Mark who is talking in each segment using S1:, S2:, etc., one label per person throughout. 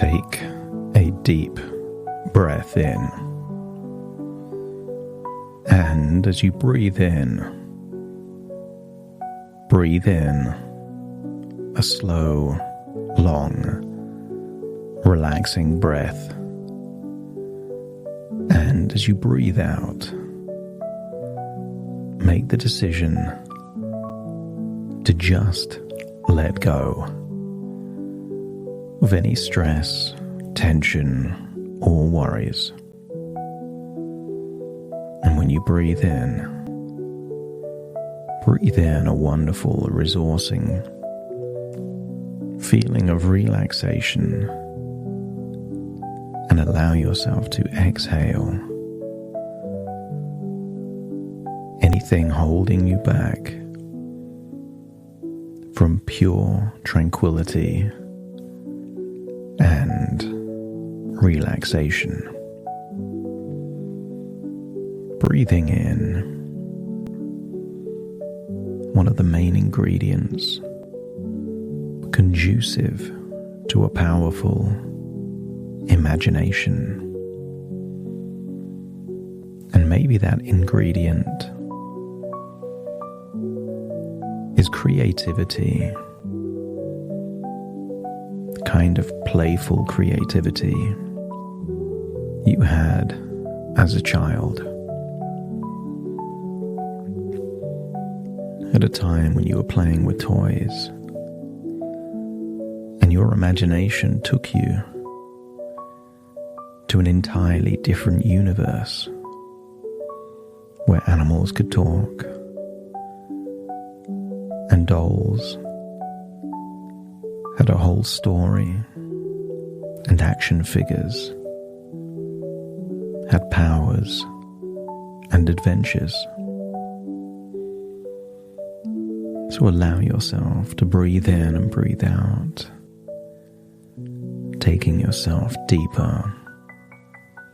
S1: Take a deep breath in, and as you breathe in a slow, long, relaxing breath, and as you breathe out, make the decision to just let go of any stress, tension, or worries. And when you breathe in a wonderful, resourcing feeling of relaxation, and allow yourself to exhale anything holding you back from pure tranquility and relaxation. Breathing in, one of the main ingredients conducive to a powerful imagination. And maybe that ingredient is creativity, the kind of playful creativity you had as a child, at a time when you were playing with toys and your imagination took you to an entirely different universe where animals could talk and dolls had a whole story and action figures had powers and adventures. So allow yourself to breathe in and breathe out, taking yourself deeper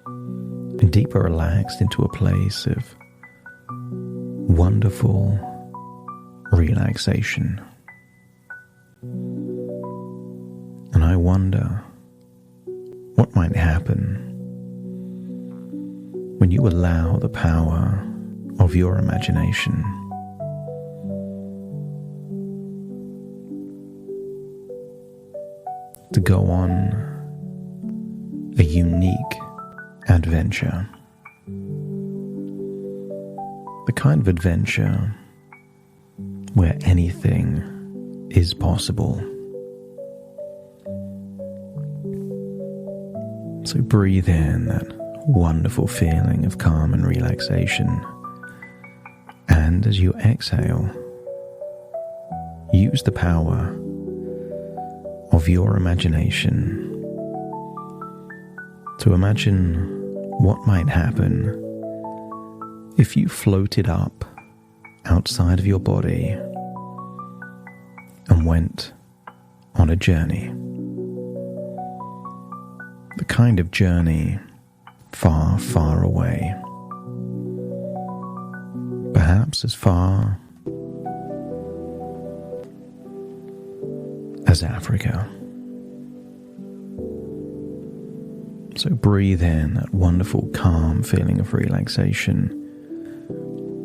S1: and deeper relaxed into a place of wonderful relaxation. And I wonder what might happen when you allow the power of your imagination to go on a unique adventure. The kind of adventure where anything is possible. So breathe in that wonderful feeling of calm and relaxation, and as you exhale, use the power of your imagination to imagine what might happen if you floated up outside of your body and went on a journey. The kind of journey far, far away. Perhaps as far as Africa. So breathe in that wonderful, calm feeling of relaxation.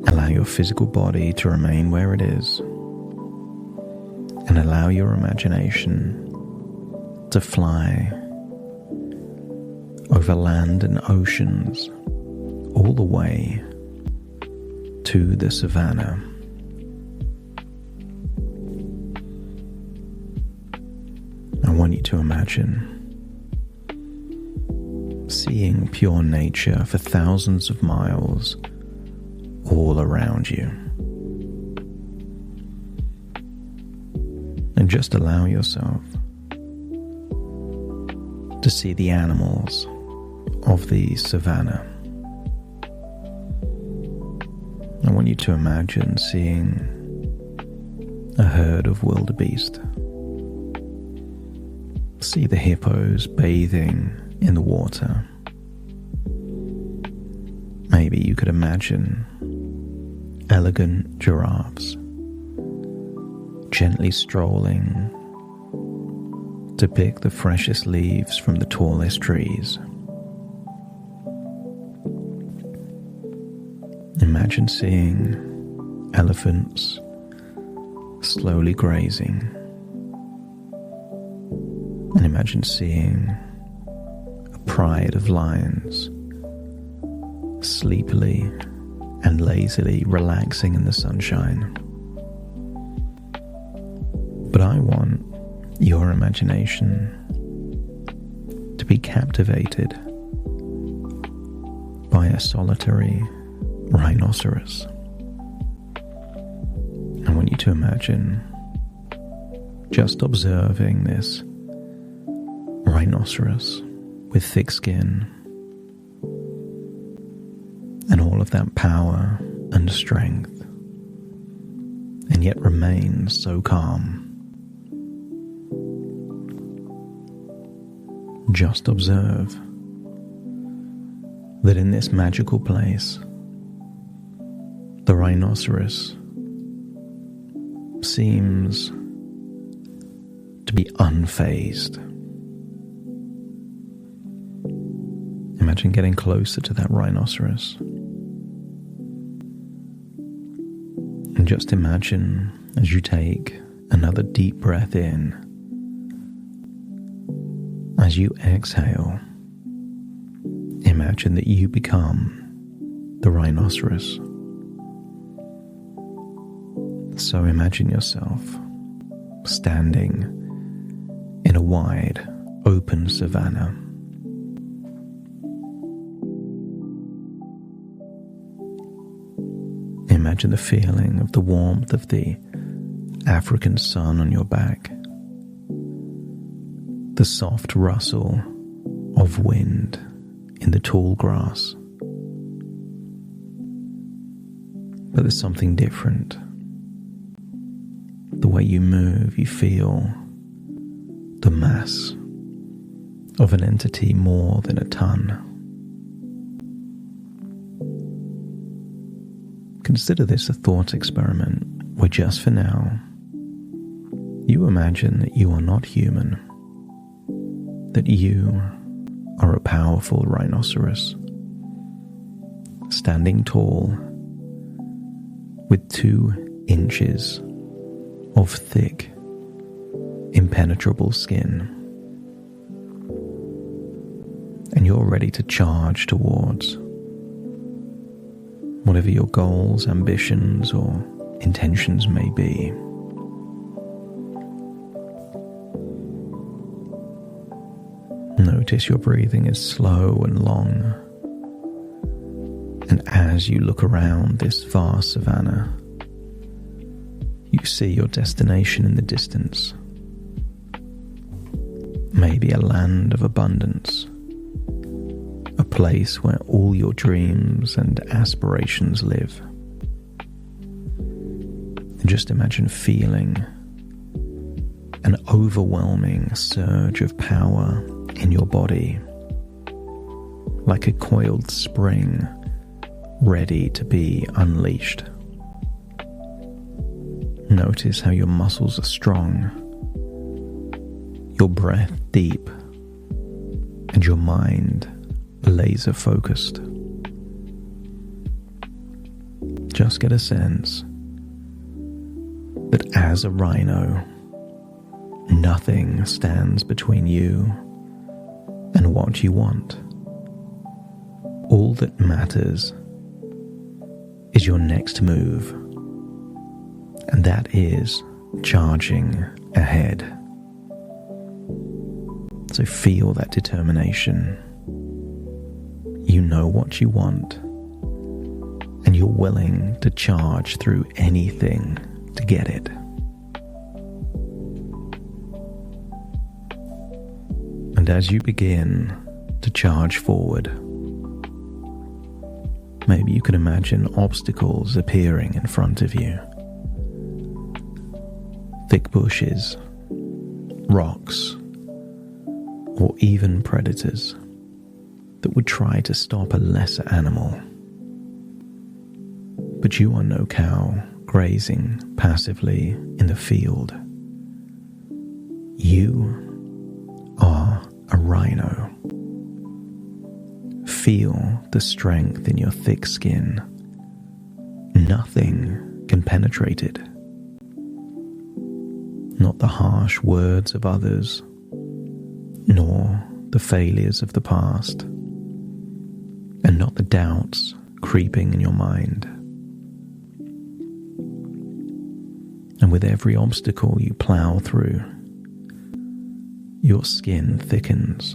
S1: Allow your physical body to remain where it is. And allow your imagination to fly over land and oceans all the way to the Savannah. I want you to imagine seeing pure nature for thousands of miles all around you. And just allow yourself to see the animals of the savannah. I want you to imagine seeing a herd of wildebeest. See the hippos bathing in the water. Maybe you could imagine elegant giraffes gently strolling to pick the freshest leaves from the tallest trees. Imagine seeing elephants slowly grazing, and imagine seeing a pride of lions sleepily and lazily relaxing in the sunshine. But I want your imagination to be captivated by a solitary rhinoceros. I want you to imagine just observing this rhinoceros with thick skin and all of that power and strength, and yet remain so calm. Just observe that in this magical place, the rhinoceros seems to be unfazed. Imagine getting closer to that rhinoceros. And just imagine as you take another deep breath in, as you exhale, imagine that you become the rhinoceros. So imagine yourself standing in a wide, open savanna. Imagine the feeling of the warmth of the African sun on your back, the soft rustle of wind in the tall grass. But there's something different. The way you move, you feel the mass of an entity more than a ton. Consider this a thought experiment where just for now, you imagine that you are not human, that you are a powerful rhinoceros, standing tall with 2 inches of thick, impenetrable skin, and you're ready to charge towards whatever your goals, ambitions, or intentions may be. Notice your breathing is slow and long, and as you look around this vast savanna, you see your destination in the distance. Maybe a land of abundance, a place where all your dreams and aspirations live. And just imagine feeling an overwhelming surge of power in your body, like a coiled spring ready to be unleashed. Notice how your muscles are strong, your breath deep, and your mind laser focused. Just get a sense that as a rhino, nothing stands between you and what you want. All that matters is your next move, and that is charging ahead. So feel that determination. You know what you want, and you're willing to charge through anything to get it. And as you begin to charge forward, maybe you can imagine obstacles appearing in front of you. Thick bushes, rocks, or even predators that would try to stop a lesser animal. But you are no cow grazing passively in the field. You a rhino. Feel the strength in your thick skin. Nothing can penetrate it. Not the harsh words of others, nor the failures of the past, and not the doubts creeping in your mind. And with every obstacle you plow through, your skin thickens,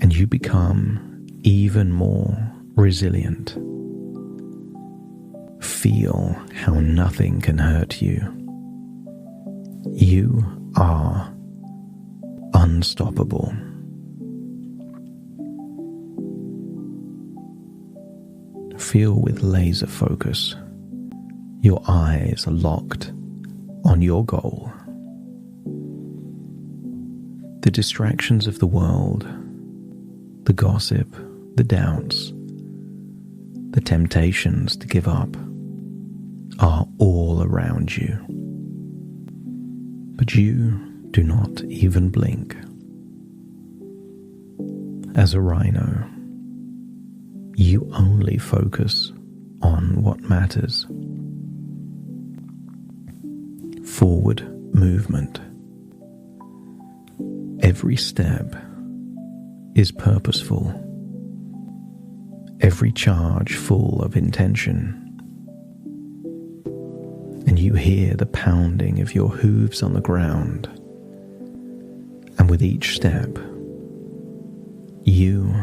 S1: and you become even more resilient. Feel how nothing can hurt you. You are unstoppable. Feel with laser focus. Your eyes are locked on your goal. The distractions of the world, the gossip, the doubts, the temptations to give up are all around you. But you do not even blink. As a rhino, you only focus on what matters. Forward movement. Every step is purposeful. Every charge full of intention. And you hear the pounding of your hooves on the ground. And with each step, you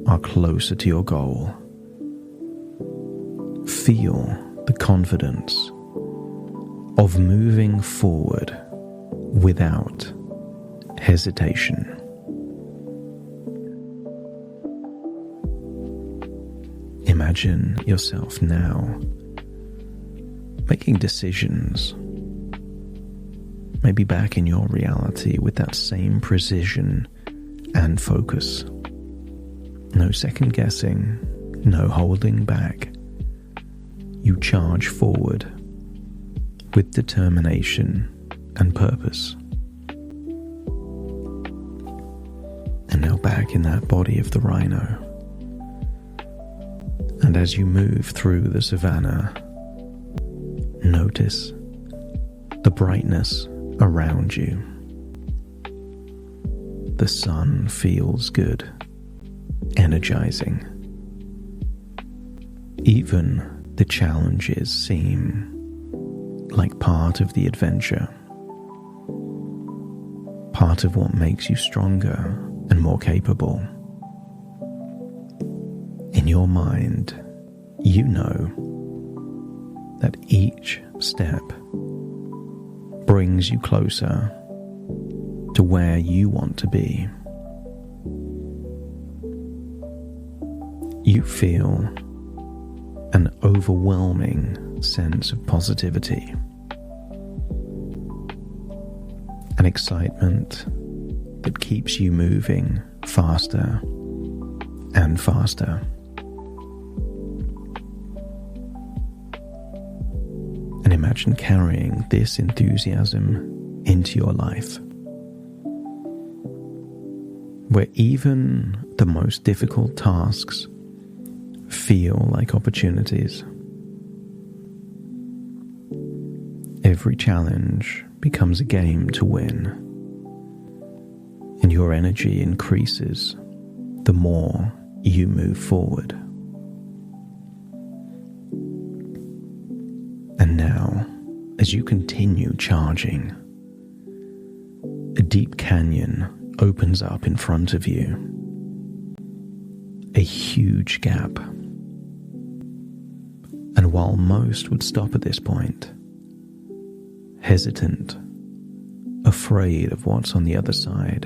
S1: are closer to your goal. Feel the confidence of moving forward without hesitation. Imagine yourself now making decisions, maybe back in your reality with that same precision and focus. No second guessing, no holding back. You charge forward with determination and purpose. And now back in that body of the rhino. And as you move through the savannah, notice the brightness around you. The sun feels good, energizing. Even the challenges seem like part of the adventure, part of what makes you stronger and more capable. In your mind, you know that each step brings you closer to where you want to be. You feel an overwhelming sense of positivity, an excitement that keeps you moving faster and faster. And imagine carrying this enthusiasm into your life, where even the most difficult tasks feel like opportunities. Every challenge becomes a game to win, and your energy increases the more you move forward. And now, as you continue charging, a deep canyon opens up in front of you. A huge gap. And while most would stop at this point, hesitant, afraid of what's on the other side,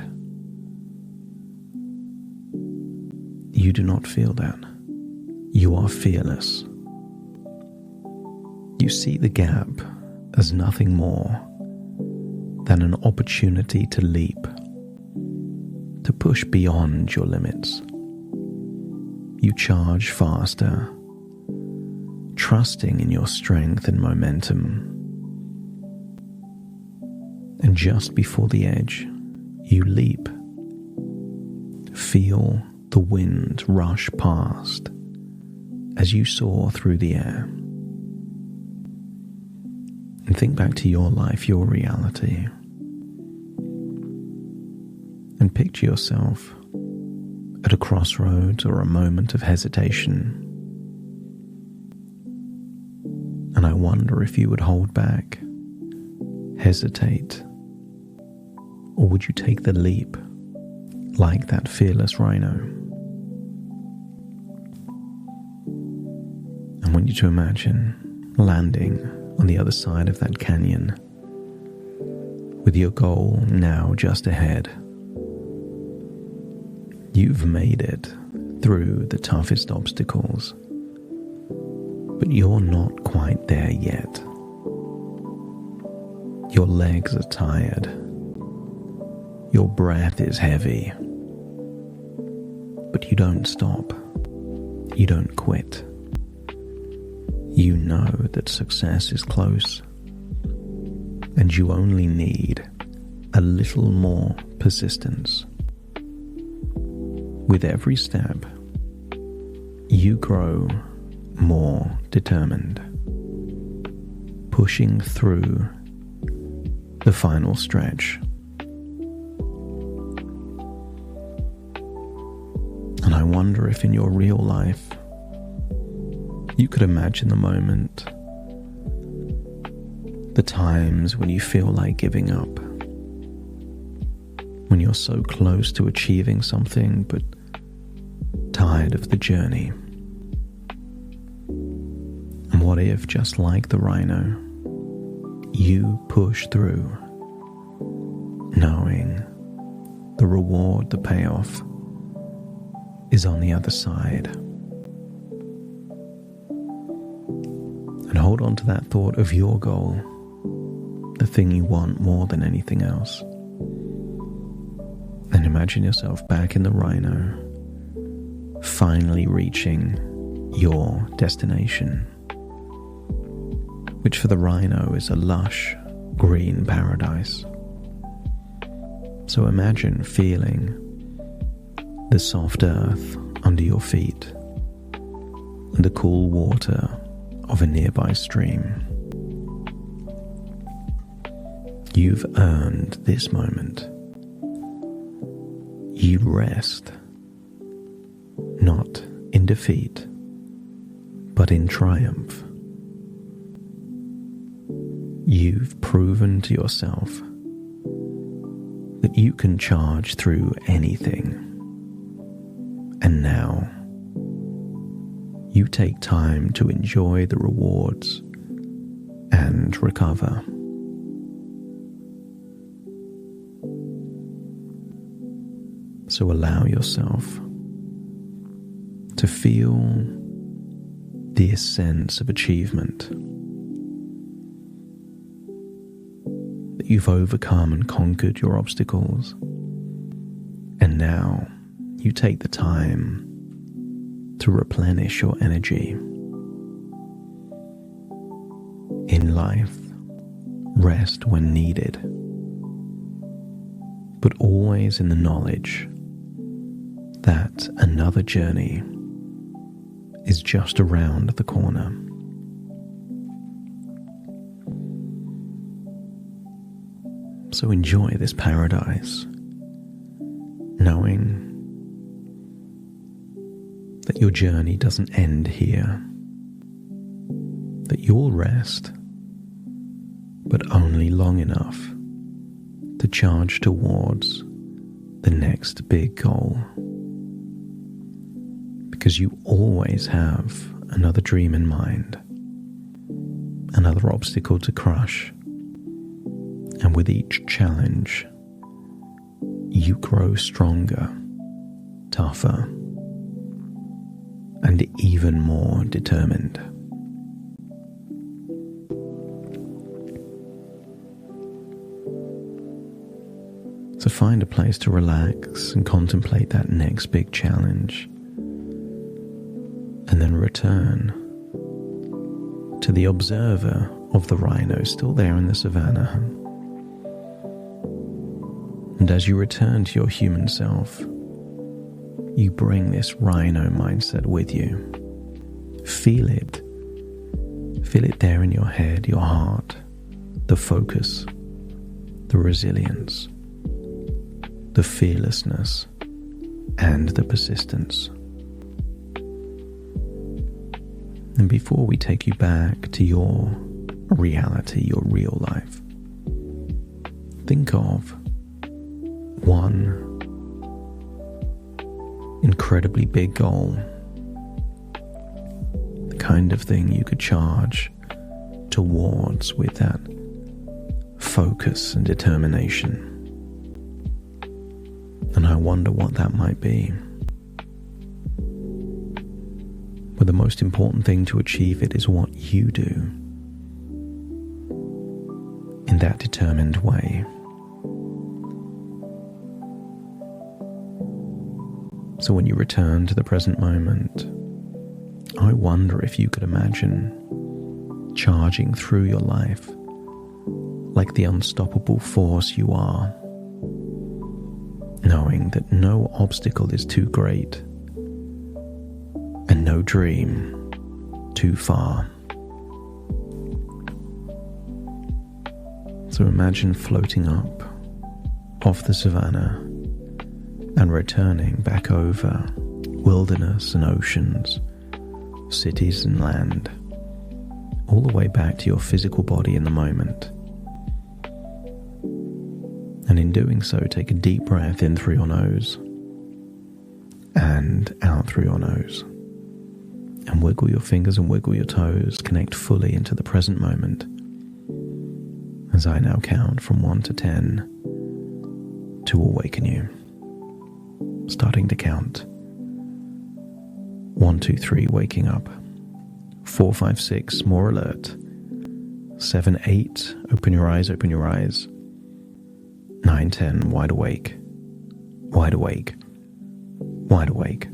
S1: you do not feel that. You are fearless. You see the gap as nothing more than an opportunity to leap, to push beyond your limits. You charge faster, trusting in your strength and momentum. And just before the edge, You leap. Feel the wind rush past as you soar through the air. And think back to your life, your reality. And picture yourself at a crossroads or a moment of hesitation. And I wonder if you would hold back, hesitate, or would you take the leap like that fearless rhino? I want you to imagine landing on the other side of that canyon with your goal now just ahead. You've made it through the toughest obstacles, but you're not quite there yet. Your legs are tired. Your breath is heavy. But you don't stop. You don't quit. You know that success is close, and you only need a little more persistence. With every step, you grow more determined, pushing through the final stretch. And I wonder if in your real life you could imagine the moment, the times when you feel like giving up, when you're so close to achieving something but tired of the journey. And what if, just like the rhino, you push through, knowing the reward, the payoff, is on the other side? And hold on to that thought of your goal, the thing you want more than anything else. And imagine yourself back in the rhino, finally reaching your destination, which for the rhino is a lush green paradise. So imagine feeling the soft earth under your feet and the cool water of a nearby stream. You've earned this moment. You rest, not in defeat, but in triumph. You've proven to yourself that you can charge through anything. And now, you take time to enjoy the rewards and recover. So allow yourself to feel this sense of achievement, that you've overcome and conquered your obstacles, and now you take the time to replenish your energy. In life, rest when needed, but always in the knowledge that another journey is just around the corner. So enjoy this paradise, knowing that your journey doesn't end here, that you'll rest, but only long enough to charge towards the next big goal. Because you always have another dream in mind, another obstacle to crush, and with each challenge, you grow stronger, tougher, and even more determined. So find a place to relax and contemplate that next big challenge, and then return to the observer of the rhino still there in the savannah. And as you return to your human self, you bring this rhino mindset with you. Feel it. Feel it there in your head, your heart, the focus, the resilience, the fearlessness, and the persistence. And before we take you back to your reality, your real life, think of one incredibly big goal, the kind of thing you could charge towards with that focus and determination. And I wonder what that might be. But the most important thing to achieve it is what you do in that determined way. So when you return to the present moment, I wonder if you could imagine charging through your life like the unstoppable force you are, knowing that no obstacle is too great and no dream too far. So imagine floating up off the savannah and returning back over wilderness and oceans, cities and land, all the way back to your physical body in the moment. And in doing so, take a deep breath in through your nose and out through your nose. And wiggle your fingers and wiggle your toes, connect fully into the present moment as I now count from 1 to 10 to awaken you. Starting to count. 1, 2, 3, waking up. 4, 5, 6, more alert. 7, 8, open your eyes, open your eyes. 9, 10, wide awake, wide awake, wide awake.